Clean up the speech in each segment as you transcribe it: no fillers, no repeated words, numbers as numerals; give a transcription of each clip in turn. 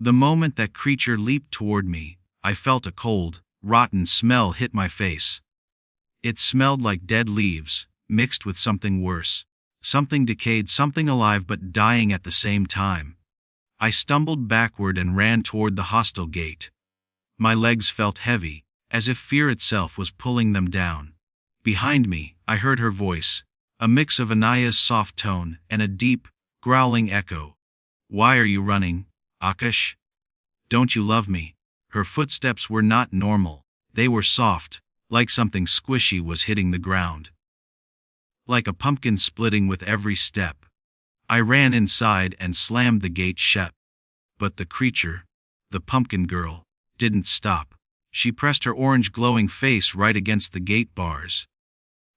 The moment that creature leaped toward me, I felt a cold, rotten smell hit my face. It smelled like dead leaves, mixed with something worse. Something decayed, something alive but dying at the same time. I stumbled backward and ran toward the hostel gate. My legs felt heavy, as if fear itself was pulling them down. Behind me, I heard her voice, a mix of Anaya's soft tone and a deep, growling echo. "Why are you running, Aakash? Don't you love me?" Her footsteps were not normal. They were soft, like something squishy was hitting the ground. Like a pumpkin splitting with every step. I ran inside and slammed the gate shut. But the creature, the pumpkin girl, didn't stop. She pressed her orange glowing face right against the gate bars.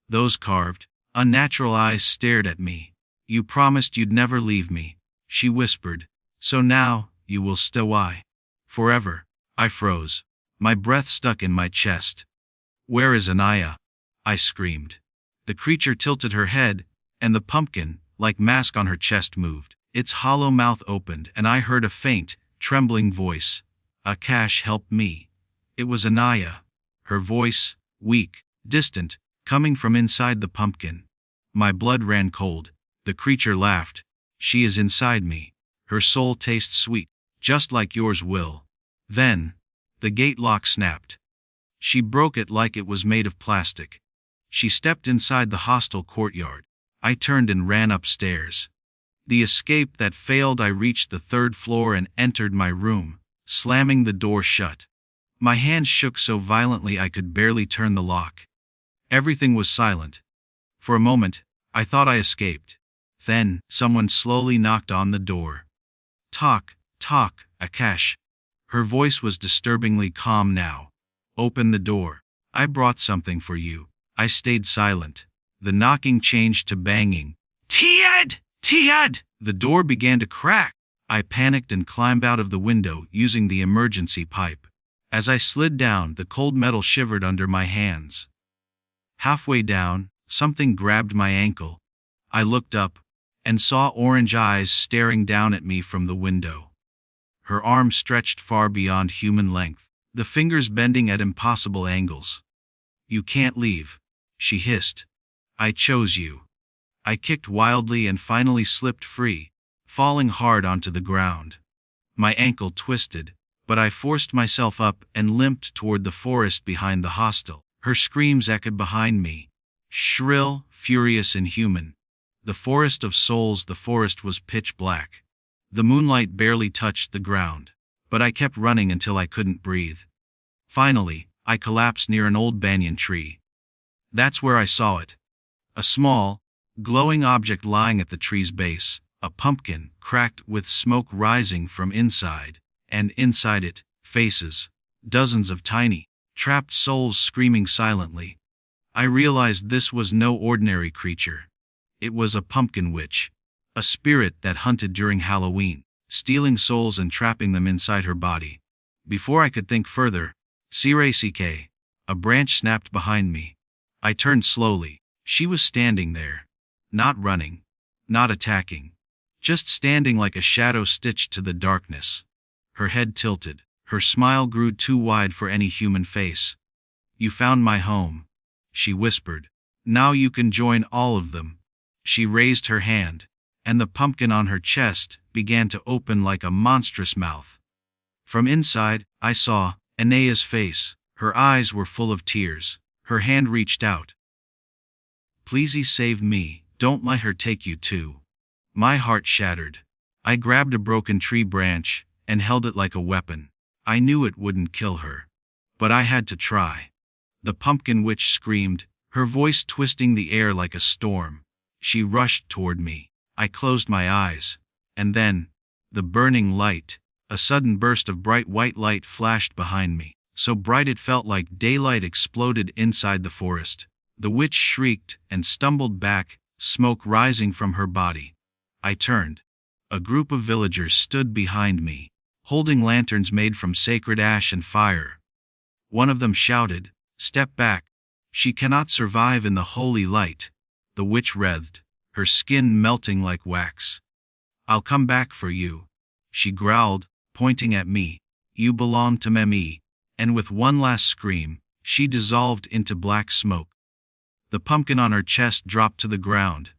Those carved, unnatural eyes stared at me. "You promised you'd never leave me," she whispered. "So now, you will stay. Forever." I froze. My breath stuck in my chest. "Where is Anaya?" I screamed. The creature tilted her head, and the pumpkin, like mask on her chest, moved. Its hollow mouth opened, and I heard a faint, trembling voice. "Aakash, help me." It was Anaya. Her voice, weak, distant, coming from inside the pumpkin. My blood ran cold. The creature laughed. "She is inside me. Her soul tastes sweet, just like yours will." Then, the gate lock snapped. She broke it like it was made of plastic. She stepped inside the hostel courtyard. I turned and ran upstairs. The escape that failed. I reached the 3rd floor and entered my room, slamming the door shut. My hands shook so violently I could barely turn the lock. Everything was silent. For a moment, I thought I escaped. Then, someone slowly knocked on the door. Talk, Aakash." Her voice was disturbingly calm now. "Open the door. I brought something for you." I stayed silent. The knocking changed to banging. Tiad! The door began to crack. I panicked and climbed out of the window using the emergency pipe. As I slid down, the cold metal shivered under my hands. Halfway down, something grabbed my ankle. I looked up, and saw orange eyes staring down at me from the window. Her arms stretched far beyond human length, the fingers bending at impossible angles. "You can't leave," she hissed. "I chose you." I kicked wildly and finally slipped free, falling hard onto the ground. My ankle twisted, but I forced myself up and limped toward the forest behind the hostel. Her screams echoed behind me, shrill, furious, inhuman. The forest of souls. The forest was pitch black. The moonlight barely touched the ground, but I kept running until I couldn't breathe. Finally, I collapsed near an old banyan tree. That's where I saw it. A small, glowing object lying at the tree's base, a pumpkin, cracked with smoke rising from inside, and inside it, faces, dozens of tiny, trapped souls screaming silently. I realized this was no ordinary creature. It was a pumpkin witch, a spirit that hunted during Halloween, stealing souls and trapping them inside her body. Before I could think further, CK, a branch snapped behind me. I turned slowly. She was standing there. Not running. Not attacking. Just standing like a shadow stitched to the darkness. Her head tilted. Her smile grew too wide for any human face. "You found my home," she whispered. "Now you can join all of them." She raised her hand, and the pumpkin on her chest began to open like a monstrous mouth. From inside, I saw Anaya's face. Her eyes were full of tears. Her hand reached out. "Please save me, don't let her take you too." My heart shattered. I grabbed a broken tree branch and held it like a weapon. I knew it wouldn't kill her, but I had to try. The pumpkin witch screamed, her voice twisting the air like a storm. She rushed toward me. I closed my eyes, and then, the burning light, a sudden burst of bright white light flashed behind me, so bright it felt like daylight exploded inside the forest. The witch shrieked and stumbled back, smoke rising from her body. I turned. A group of villagers stood behind me, holding lanterns made from sacred ash and fire. One of them shouted, "Step back. She cannot survive in the holy light." The witch writhed, her skin melting like wax. "I'll come back for you," she growled, pointing at me. You belong to me. And with one last scream, she dissolved into black smoke. The pumpkin on her chest dropped to the ground,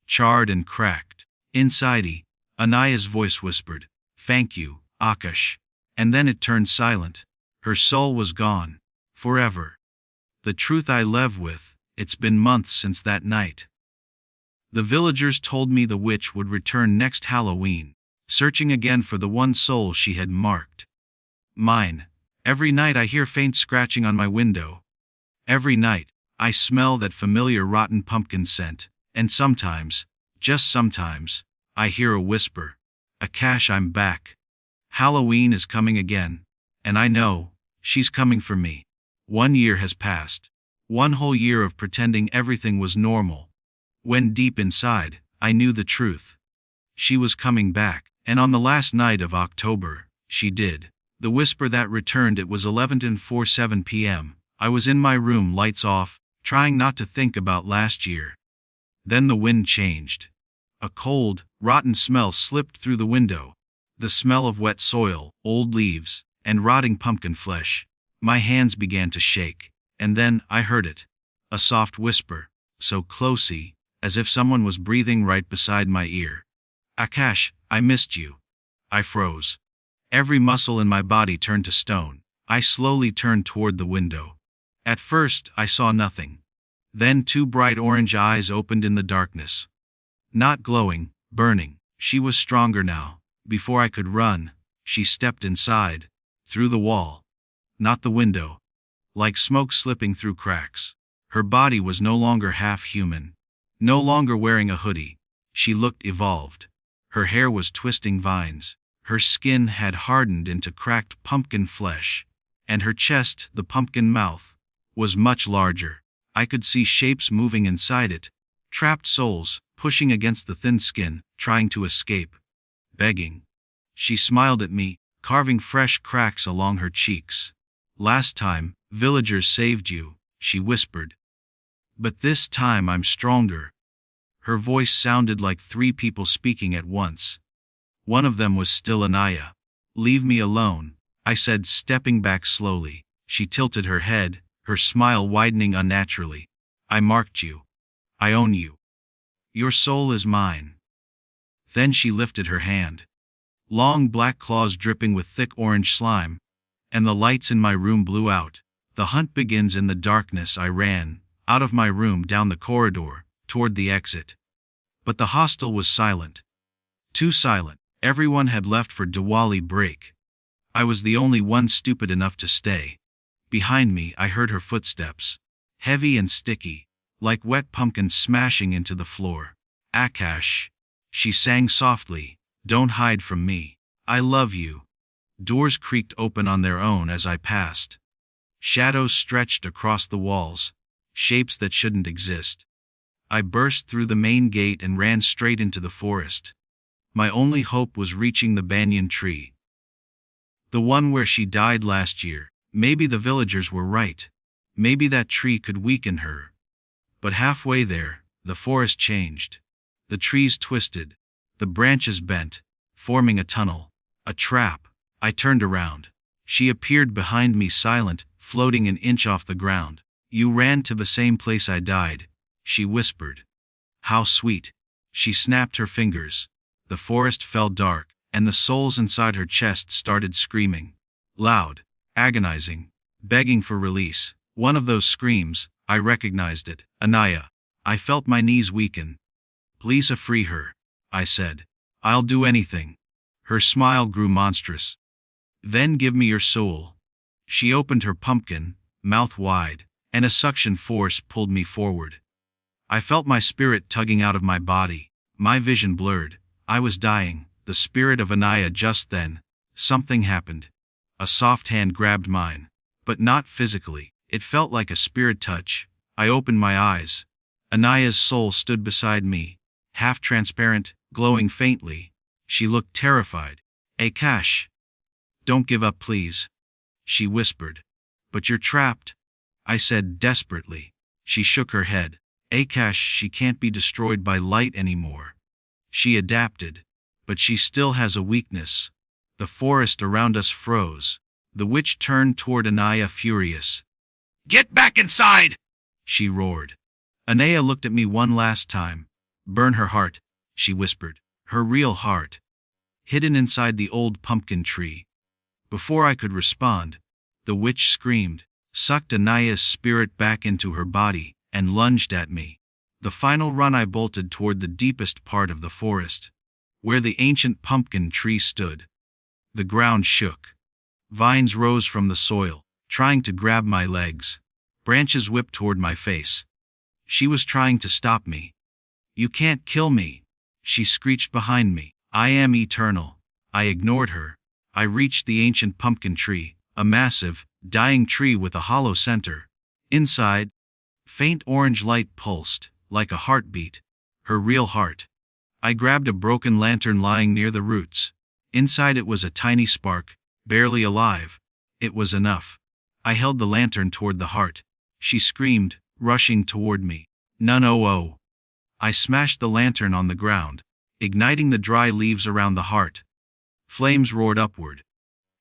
charred and cracked. Inside, Anaya's voice whispered, "Thank you, Aakash." And then it turned silent. Her soul was gone. Forever. The truth I live with, it's been months since that night. The villagers told me the witch would return next Halloween, searching again for the one soul she had marked. Mine. Every night I hear faint scratching on my window. Every night, I smell that familiar rotten pumpkin scent, and sometimes, just sometimes, I hear a whisper, "Aakash, I'm back. Halloween is coming again, and I know, she's coming for me." 1 year has passed. 1 whole year of pretending everything was normal. When deep inside, I knew the truth. She was coming back, and on the last night of October, she did. The whisper that returned, it was 11:47 p.m. I was in my room, lights off, trying not to think about last year. Then the wind changed. A cold, rotten smell slipped through the window. The smell of wet soil, old leaves, and rotting pumpkin flesh. My hands began to shake, and then I heard it. A soft whisper, so closey, as if someone was breathing right beside my ear. "Aakash, I missed you." I froze. Every muscle in my body turned to stone. I slowly turned toward the window. At first, I saw nothing. Then 2 bright orange eyes opened in the darkness. Not glowing, burning. She was stronger now. Before I could run, she stepped inside, through the wall. Not the window. Like smoke slipping through cracks. Her body was no longer half human. No longer wearing a hoodie. She looked evolved. Her hair was twisting vines. Her skin had hardened into cracked pumpkin flesh. And her chest, the pumpkin mouth, was much larger. I could see shapes moving inside it. Trapped souls, pushing against the thin skin, trying to escape. Begging. She smiled at me, carving fresh cracks along her cheeks. "Last time, villagers saved you," she whispered. "But this time I'm stronger." Her voice sounded like 3 people speaking at once. One of them was still Anaya. "Leave me alone," I said, stepping back slowly. She tilted her head, her smile widening unnaturally. "I marked you. I own you. Your soul is mine." Then she lifted her hand. Long black claws dripping with thick orange slime. And the lights in my room blew out. "The hunt begins in the darkness." I ran, out of my room, down the corridor, toward the exit. But the hostel was silent. Too silent. Everyone had left for Diwali break. I was the only one stupid enough to stay. Behind me, I heard her footsteps. Heavy and sticky, like wet pumpkins smashing into the floor. "Aakash," she sang softly, "don't hide from me. I love you." Doors creaked open on their own as I passed. Shadows stretched across the walls, shapes that shouldn't exist. I burst through the main gate and ran straight into the forest. My only hope was reaching the banyan tree. The one where she died last year. Maybe the villagers were right. Maybe that tree could weaken her. But halfway there, the forest changed. The trees twisted. The branches bent, forming a tunnel. A trap. I turned around. She appeared behind me, silent, floating an inch off the ground. "You ran to the same place I died," she whispered. "How sweet." She snapped her fingers. The forest fell dark, and the souls inside her chest started screaming. Loud, agonizing, begging for release. One of those screams, I recognized it. "Anaya." I felt my knees weaken. "Please free her," I said. "I'll do anything." Her smile grew monstrous. "Then give me your soul." She opened her pumpkin, mouth wide, and a suction force pulled me forward. I felt my spirit tugging out of my body. My vision blurred. I was dying, the spirit of Anaya. Just then, something happened. A soft hand grabbed mine. But not physically. It felt like a spirit touch. I opened my eyes. Anaya's soul stood beside me, half transparent, glowing faintly. She looked terrified. "Aakash. Don't give up, please," she whispered. "But you're trapped," I said desperately. She shook her head. "Aakash, she can't be destroyed by light anymore. She adapted. But she still has a weakness. The forest around us froze. The witch turned toward Anaya furious. "Get back inside!" she roared. Anaya looked at me one last time. "Burn her heart," she whispered. "Her real heart. Hidden inside the old pumpkin tree." Before I could respond, the witch screamed, sucked Anaya's spirit back into her body, and lunged at me. The final run, I bolted toward the deepest part of the forest, where the ancient pumpkin tree stood. The ground shook. Vines rose from the soil, trying to grab my legs. Branches whipped toward my face. She was trying to stop me. "You can't kill me," she screeched behind me. "I am eternal." I ignored her. I reached the ancient pumpkin tree, a massive, dying tree with a hollow center. Inside, faint orange light pulsed, like a heartbeat. Her real heart. I grabbed a broken lantern lying near the roots. Inside it was a tiny spark, barely alive. It was enough. I held the lantern toward the heart. She screamed, rushing toward me. "None oh." I smashed the lantern on the ground, igniting the dry leaves around the heart. Flames roared upward.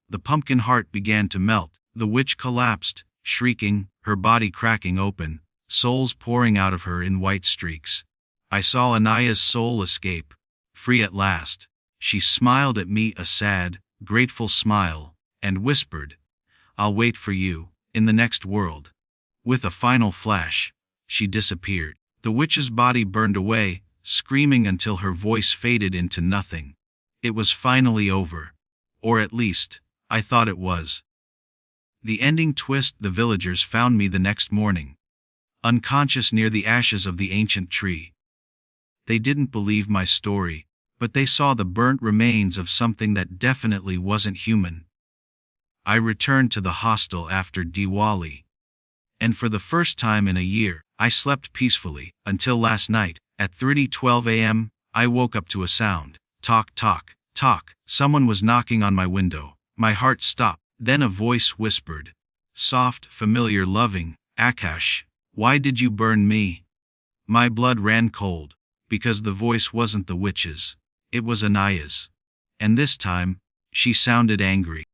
The pumpkin heart began to melt. The witch collapsed, shrieking, her body cracking open, souls pouring out of her in white streaks. I saw Anaya's soul escape, free at last. She smiled at me, a sad, grateful smile, and whispered, "I'll wait for you, in the next world." With a final flash, she disappeared. The witch's body burned away, screaming until her voice faded into nothing. It was finally over. Or at least, I thought it was. The ending twist: the villagers found me the next morning, unconscious near the ashes of the ancient tree. They didn't believe my story, but they saw the burnt remains of something that definitely wasn't human. I returned to the hostel after Diwali, and for the first time in a year, I slept peacefully, until last night, at 3:12 a.m., I woke up to a sound. Tock, tock, tock. Someone was knocking on my window. My heart stopped. Then a voice whispered. Soft, familiar, loving, "Aakash, why did you burn me?" My blood ran cold, because the voice wasn't the witch's. It was Anaya's. And this time, she sounded angry.